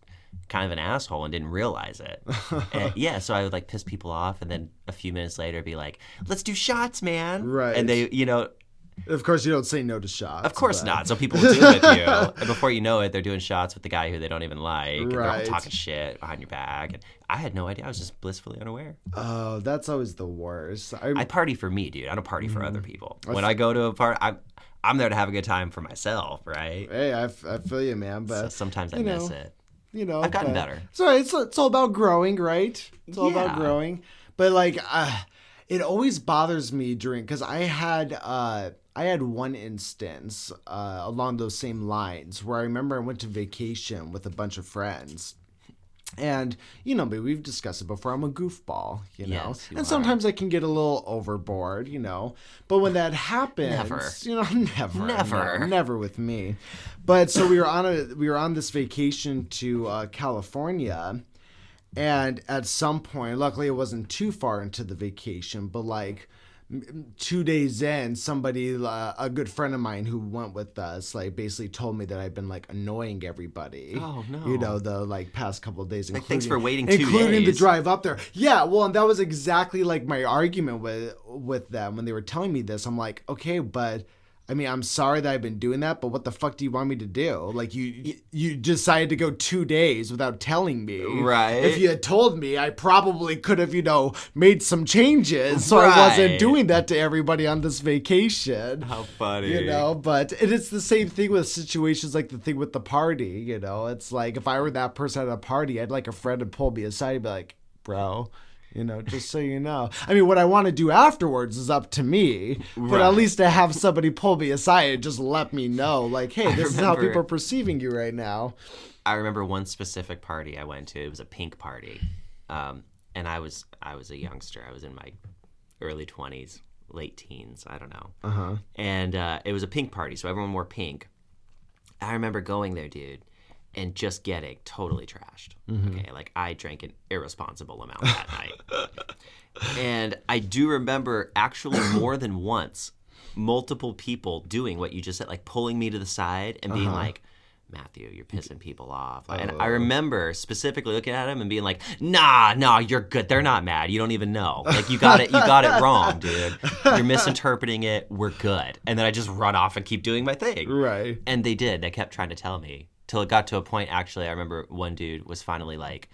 kind of an asshole and didn't realize it. And, so I would, like, piss people off, and then a few minutes later be like, let's do shots, man. Right. And they, Of course, you don't say no to shots. Of course not. So people will do it with you. And before you know it, they're doing shots with the guy who they don't even like. And they're all talking shit behind your back. And I had no idea. I was just blissfully unaware. Oh, that's always the worst. I party for me, dude. I don't party for other people. When I go to a party, I'm there to have a good time for myself, right? Hey, I feel you, man. But so sometimes I miss it. I've gotten better. So it's all about growing, right? It's all about growing. But, like, it always bothers me because I had one instance along those same lines where I remember I went to vacation with a bunch of friends. And, but we've discussed it before. I'm a goofball, Yes, and sometimes I can get a little overboard, But when that happens, never with me. But so we were on this vacation to California. And at some point, luckily it wasn't too far into the vacation, but, like, 2 days in, somebody, a good friend of mine who went with us, like, basically told me that I've been, like, annoying everybody. Oh, no. The, like, past couple of days. Like, thanks for waiting 2 days. Including the drive up there. Yeah, well, and that was exactly, like, my argument with them when they were telling me this. I'm like, okay, but... I mean, I'm sorry that I've been doing that, but what the fuck do you want me to do? Like, you decided to go 2 days without telling me. Right. If you had told me, I probably could have, made some changes. So I wasn't doing that to everybody on this vacation. How funny. But it's the same thing with situations like the thing with the party, It's like, if I were that person at a party, I'd like a friend to pull me aside and be like, bro... just so you know. I mean, what I want to do afterwards is up to me. But at least to have somebody pull me aside and just let me know, like, hey, this is how people are perceiving you right now. I remember one specific party I went to. It was a pink party. And I was a youngster. I was in my early 20s, late teens. I don't know. Uh-huh. And it was a pink party, so everyone wore pink. I remember going there, dude. And just getting totally trashed. Mm-hmm. Okay, like I drank an irresponsible amount that night. And I do remember actually more than once, multiple people doing what you just said, like pulling me to the side and being like, Matthew, you're pissing people off. And I remember specifically looking at him and being like, nah, you're good. They're not mad. You don't even know. Like, you got it wrong, dude. You're misinterpreting it. We're good. And then I just run off and keep doing my thing. Right. And they did. They kept trying to tell me. Till it got to a point, actually, I remember one dude was finally like,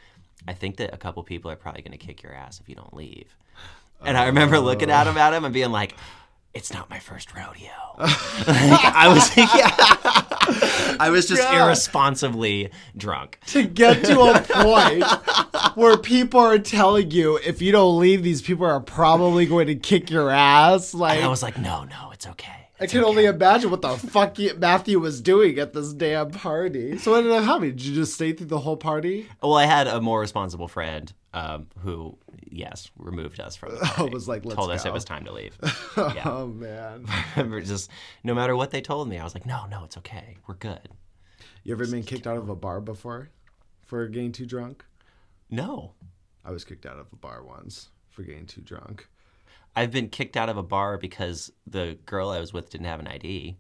I think that a couple people are probably going to kick your ass if you don't leave. And I remember looking at him and being like, it's not my first rodeo. I was just irresponsibly drunk. To get to a point where people are telling you, if you don't leave, these people are probably going to kick your ass. Like, and I was like, no, it's okay. I can only imagine what the fuck Matthew was doing at this damn party. So what ended up happening? Did you just stay through the whole party? Well, I had a more responsible friend who, yes, removed us from the party. Was like, let's told us go. it was time to leave. Oh, man. I remember just, no matter what they told me, I was like, no, it's okay. We're good. You ever been kicked out of a bar before for getting too drunk? No. I was kicked out of a bar once for getting too drunk. I've been kicked out of a bar because the girl I was with didn't have an ID.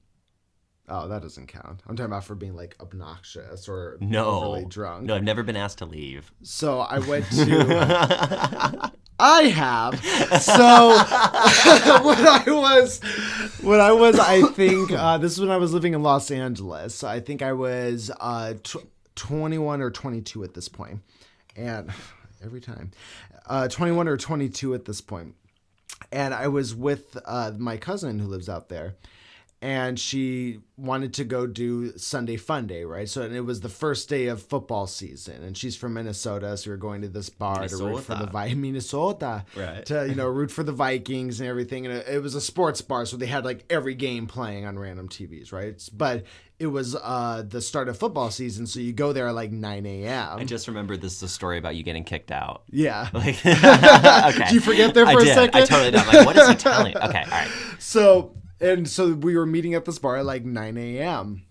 Oh, that doesn't count. I'm talking about for being like obnoxious or No. overly drunk. No, I've never been asked to leave. So I went to... I have. So when I was, I think, this is when I was living in Los Angeles. So I think I was 21 or 22 at this point. And every time, 21 or 22 at this point. And I was with my cousin who lives out there. And she wanted to go do Sunday Fun Day, right? So it was the first day of football season, and she's from Minnesota, so we were going to this bar to root for the Minnesota, right? To root for the Vikings and everything. And it was a sports bar, so they had like every game playing on random TVs, right? But it was the start of football season, so you go there at like 9 a.m. I just remembered this is a story about you getting kicked out. Yeah. Like, okay. Did you forget there for a second? I totally did. I'm like, what is he telling? Okay, all right. So we were meeting at this bar at like 9 a.m.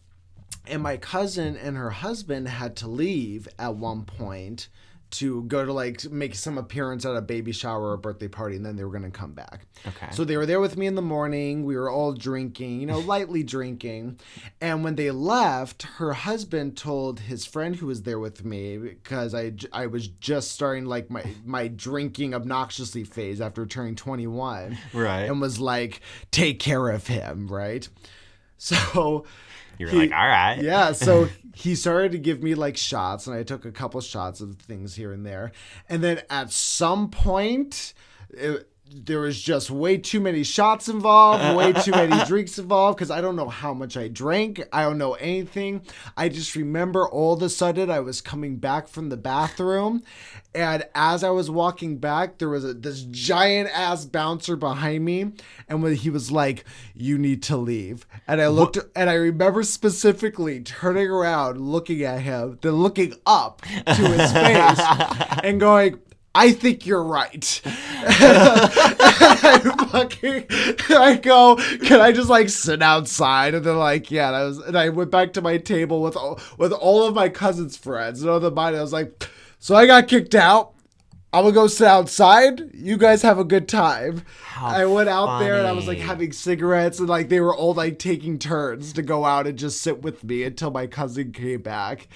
And my cousin and her husband had to leave at one point to go to like make some appearance at a baby shower or a birthday party, and then they were going to come back. Okay. So they were there with me in the morning. We were all drinking, lightly drinking. And when they left, her husband told his friend who was there with me, because I was just starting like my drinking obnoxiously phase after turning 21. Right. And was like, take care of him, right? So... You were like, all right. Yeah, so he started to give me like shots, and I took a couple shots of things here and there. And then at some point, there was just way too many shots involved, way too many drinks involved, because I don't know how much I drank. I don't know anything. I just remember all of a sudden I was coming back from the bathroom, and as I was walking back, there was this giant-ass bouncer behind me, and when he was like, you need to leave. And I looked, and I remember specifically turning around, looking at him, then looking up to his face, and going, I think you're right. I go, can I just like sit outside? And they're like, yeah. And I went back to my table with all of my cousin's friends. And on the mind, I was like, so I got kicked out. I'm gonna go sit outside. You guys have a good time. I went out there and I was like having cigarettes, and like they were all like taking turns to go out and just sit with me until my cousin came back.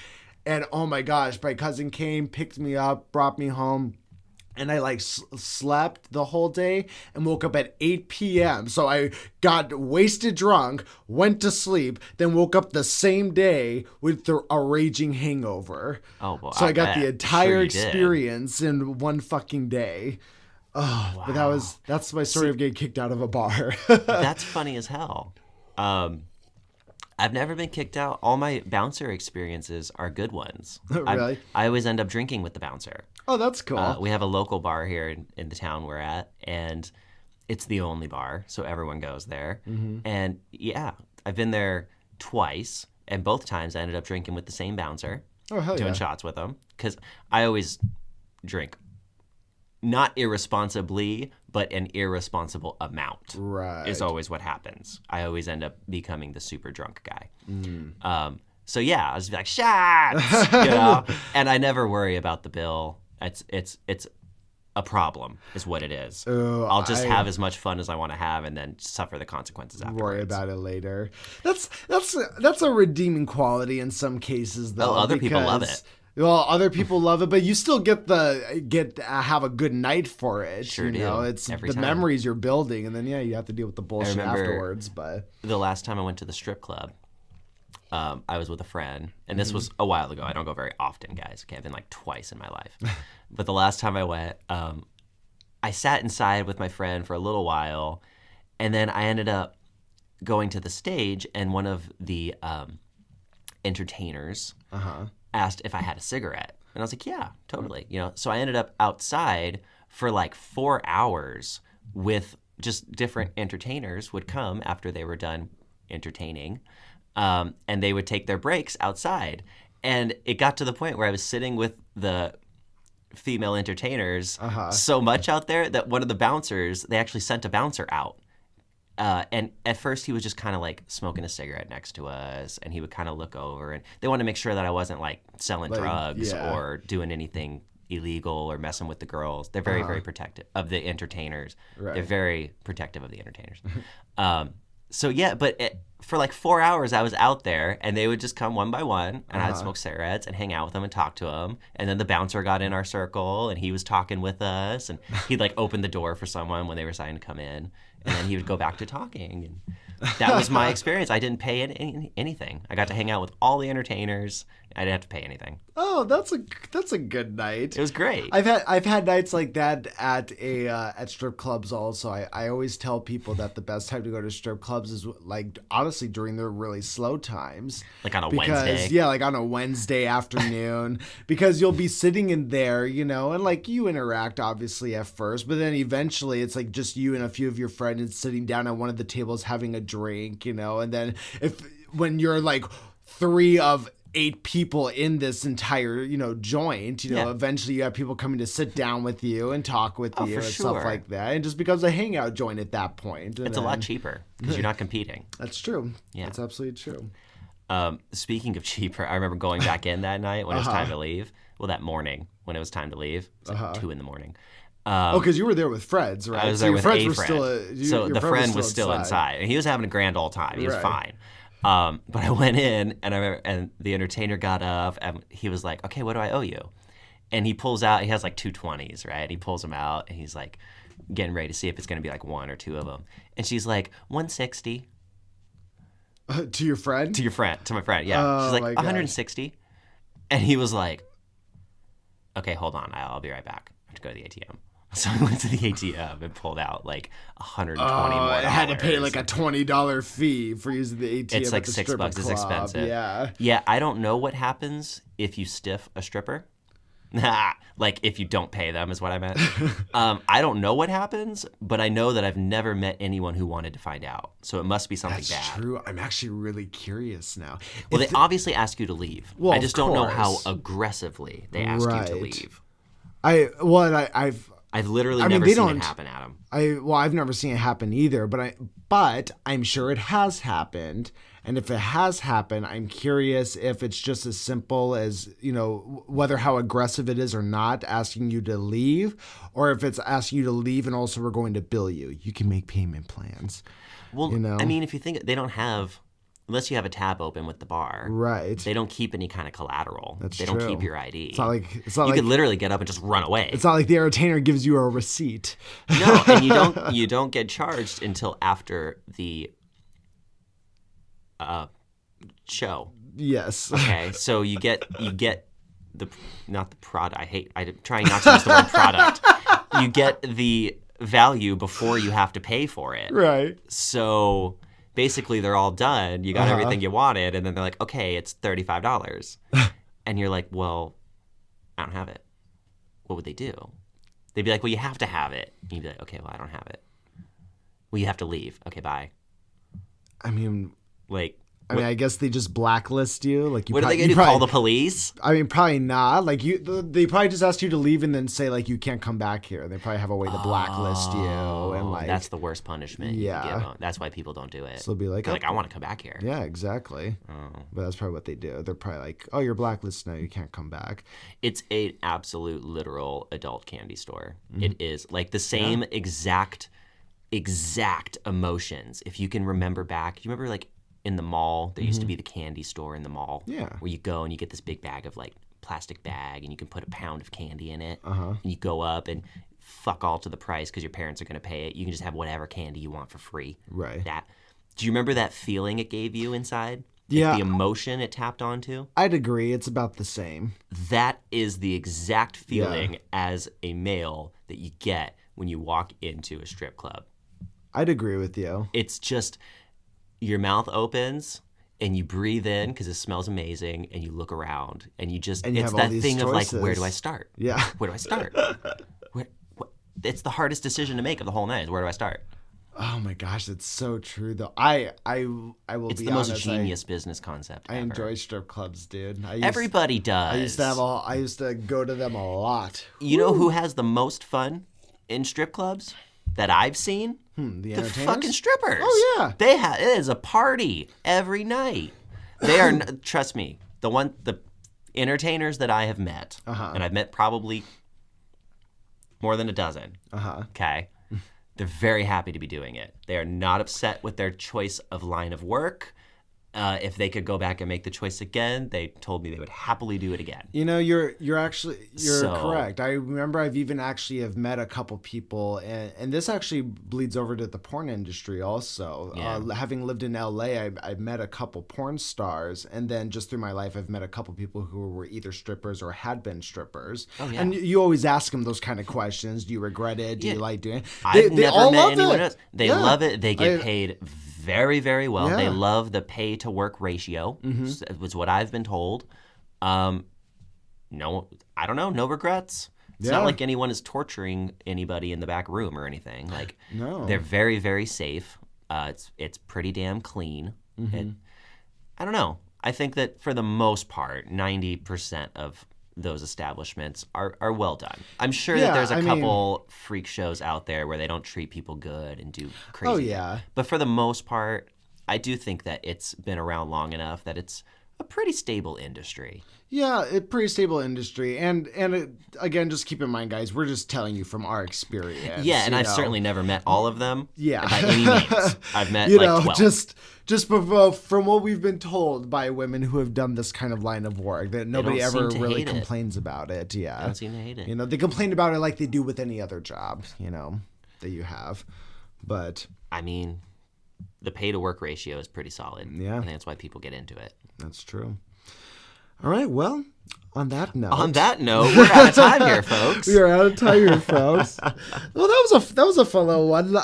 And oh my gosh, my cousin came, picked me up, brought me home. And I like slept the whole day and woke up at 8 p.m. So I got wasted drunk, went to sleep, then woke up the same day with a raging hangover. Oh, boy. So I got the entire experience in one fucking day. Oh, wow. But that's my story of getting kicked out of a bar. That's funny as hell. I've never been kicked out. All my bouncer experiences are good ones. Really? I always end up drinking with the bouncer. Oh, that's cool. We have a local bar here in the town we're at, and it's the only bar, so everyone goes there. Mm-hmm. And yeah, I've been there twice, and both times I ended up drinking with the same bouncer, doing shots with him, because I always drink not irresponsibly, but an irresponsible amount. Right. Is always what happens. I always end up becoming the super drunk guy. Mm. So yeah, I was like, shots, and I never worry about the bill. It's a problem, is what it is. I'll just have as much fun as I want to have, and then suffer the consequences afterwards. Worry about it later. That's a redeeming quality in some cases, though. Oh, other people love it. Well, other people love it, but you still get have a good night for it. Sure do. It's every the time. Memories you're building, and then you have to deal with the bullshit afterwards. But the last time I went to the strip club, I was with a friend, and this was a while ago. I don't go very often, guys. Okay, I've been like twice in my life. But the last time I went, I sat inside with my friend for a little while, and then I ended up going to the stage, and one of the entertainers asked if I had a cigarette. And I was like, yeah, totally. So I ended up outside for like 4 hours with just different entertainers would come after they were done entertaining, and they would take their breaks outside. And it got to the point where I was sitting with the female entertainers so much out there that one of the bouncers, they actually sent a bouncer out. And at first he was just kind of like smoking a cigarette next to us, and he would kind of look over, and they wanted to make sure that I wasn't like selling drugs or doing anything illegal or messing with the girls. They're very, very protective of the entertainers. Right. They're very protective of the entertainers. So yeah, but for like 4 hours I was out there, and they would just come one by one, and I'd smoke cigarettes and hang out with them and talk to them. And then the bouncer got in our circle, and he was talking with us, and he'd like open the door for someone when they were starting to come in, and then he would go back to talking. And that was my experience. I didn't pay anything. I got to hang out with all the entertainers. I didn't have to pay anything. Oh, that's a good night. It was great. I've had nights like that at strip clubs also. I always tell people that the best time to go to strip clubs is like honestly during the really slow times. Like on a Wednesday. Yeah, like on a Wednesday afternoon. Because you'll be sitting in there, you know, and like you interact obviously at first, but then eventually it's like just you and a few of your friends sitting down at one of the tables having a drink, you know, and then when you're like 3 of 8 people in this entire, you know, joint, you know, eventually you have people coming to sit down with you and talk with you and stuff like that. And it just becomes a hangout joint at that point. It's a lot cheaper because you're not competing. That's true. Yeah. That's absolutely true. Speaking of cheaper, I remember going back in that night when it was time to leave. Well, that morning when it was time to leave. It was like 2 in the morning. Because you were there with Fred's, right? I was there with a friend. So the friend was still inside. And he was having a grand old time. He was fine. But I went in, and I remember, and the entertainer got up, and he was like, "Okay, what do I owe you?" And he pulls out, he has like 2 20s, right? He pulls them out, and he's like getting ready to see if it's going to be like 1 or 2 of them. And she's like, 160. To your friend? To my friend, yeah. She's like, 160. And he was like, "Okay, hold on, I'll be right back. I have to go to the ATM." So I went to the ATM and pulled out like $120 more. I had to pay like a $20 fee for using the ATM. It's like at the $6. Club. It's expensive. Yeah. Yeah, I don't know what happens if you stiff a stripper. Like if you don't pay them is what I meant. I don't know what happens, but I know that I've never met anyone who wanted to find out. So it must be something bad. That's true. I'm actually really curious now. Well, they obviously ask you to leave. Well, I just don't know how aggressively they ask you to leave. I've literally never seen it happen, Adam. I've never seen it happen either, but I'm sure it has happened. And if it has happened, I'm curious if it's just as simple as, you know, whether how aggressive it is or not, asking you to leave, or if it's asking you to leave and also we're going to bill you. You can make payment plans. Well, you know? I mean, if you think they don't have, unless you have a tab open with the bar, right? They don't keep any kind of collateral. They don't keep your ID. It's not like you could literally get up and just run away. It's not like the entertainer gives you a receipt. No, and you don't get charged until after the show. Yes. Okay, so you get the not the product. I'm trying not to use the word product. You get the value before you have to pay for it. Right. So basically they're all done. You got everything you wanted, and then they're like, okay, it's $35. And you're like, well, I don't have it. What would they do? They'd be like, well, you have to have it. And you'd be like, okay, well, I don't have it. Well, you have to leave. Okay, bye. I mean, I I guess they just blacklist you. Like, what are they going to do? Call the police? I mean, probably not. Like, they probably just asked you to leave and then say, like, you can't come back here. They probably have a way to blacklist you. And like, that's the worst punishment. Yeah. You can give them. That's why people don't do it. So they'll be like, I want to come back here. Yeah, exactly. Oh. But that's probably what they do. They're probably like, oh, you're blacklisted now. You can't come back. It's an absolute literal adult candy store. Mm-hmm. It is. Like, the same exact emotions. If you can remember back. You remember, like, in the mall, there used to be the candy store in the mall. Yeah. Where you go and you get this big bag of like plastic bag and you can put a pound of candy in it. And you go up and fuck all to the price because your parents are going to pay it. You can just have whatever candy you want for free. Right. Do you remember that feeling it gave you inside? Yeah. The emotion it tapped onto? I'd agree. It's about the same. That is the exact feeling as a male that you get when you walk into a strip club. I'd agree with you. It's just... your mouth opens and you breathe in because it smells amazing and you look around and you just, it's that thing of like, where do I start? Yeah. Where do I start? It's the hardest decision to make of the whole night is where do I start? Oh my gosh, it's so true though. I will It's be the most honest. genius business concept I ever. enjoy strip clubs, dude. Everybody does. I used to go to them a lot. You know who has the most fun in strip clubs that I've seen? The The entertainers? fucking strippers. Oh, yeah. It is a party every night. They are trust me, the entertainers that I have met, and I've met probably more than a dozen. Okay. They're very happy to be doing it. They are not upset with their choice of line of work. If they could go back and make the choice again, they told me they would happily do it again. You know, you're So- correct. I remember I've even actually have met a couple people, and this actually bleeds over to the porn industry also. Yeah. Having lived in LA, I've met a couple porn stars, and then just through my life, I've met a couple people who were either strippers or had been strippers. Oh, yeah. And you always ask them those kind of questions. Do you regret it? Do you like doing it? I've They never all met love anyone it. else. They Yeah. love it. They get paid very, very well. Yeah. They love the pay to work ratio. Was what I've been told. No, I don't know. No regrets. It's not like anyone is torturing anybody in the back room or anything. Like, No. they're very, very safe. It's pretty damn clean. I don't know. I think that for the most part, 90% of those establishments are well done. I'm sure that there's a couple freak shows out there where they don't treat people good and do crazy. Oh, things. yeah. But for the most part, I do think that it's been around long enough that it's a pretty stable industry. Yeah, a pretty stable industry, and again, just keep in mind, guys, we're just telling you from our experience. Yeah, and you I've know. certainly never met all of them. Yeah. By any means. I've met you like know, 12. just from what we've been told by women who have done this kind of line of work, that nobody don't ever seem to really hate it. complains about it. Yeah, I don't seem to hate it. You know, they complain about it like they do with any other job, you know, that you have. But I mean, the pay to work ratio is pretty solid. Yeah. I think that's why people get into it. that's true. All right, well, on that note. On that note, we're out of time here, folks. We are out of time here, folks. Well, that was a fun little one.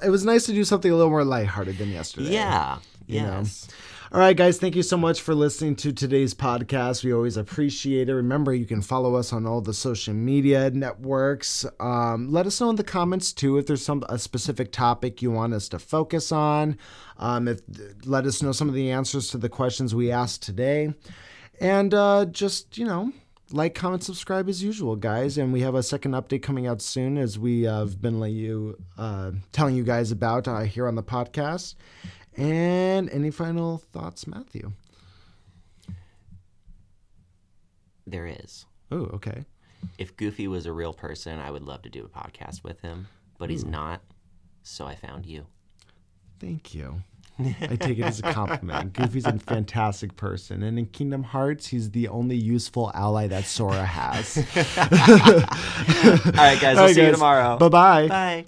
It was nice to do something a little more lighthearted than yesterday. Yeah. You know. Yes. All right, guys, thank you so much for listening to today's podcast. We always appreciate it. Remember, you can follow us on all the social media networks. Let us know in the comments, too, if there's a specific topic you want us to focus on. Let us know some of the answers to the questions we asked today. And just, you know, like, comment, subscribe as usual, guys. And we have a second update coming out soon, as we have been telling you guys about here on the podcast. And any final thoughts, Matthew? There is. Oh, okay. If Goofy was a real person, I would love to do a podcast with him, but he's not. So I found you. Thank you. I take it as a compliment. Goofy's a fantastic person. And in Kingdom Hearts, he's the only useful ally that Sora has. All right, guys. We'll see you tomorrow. Bye-bye. Bye.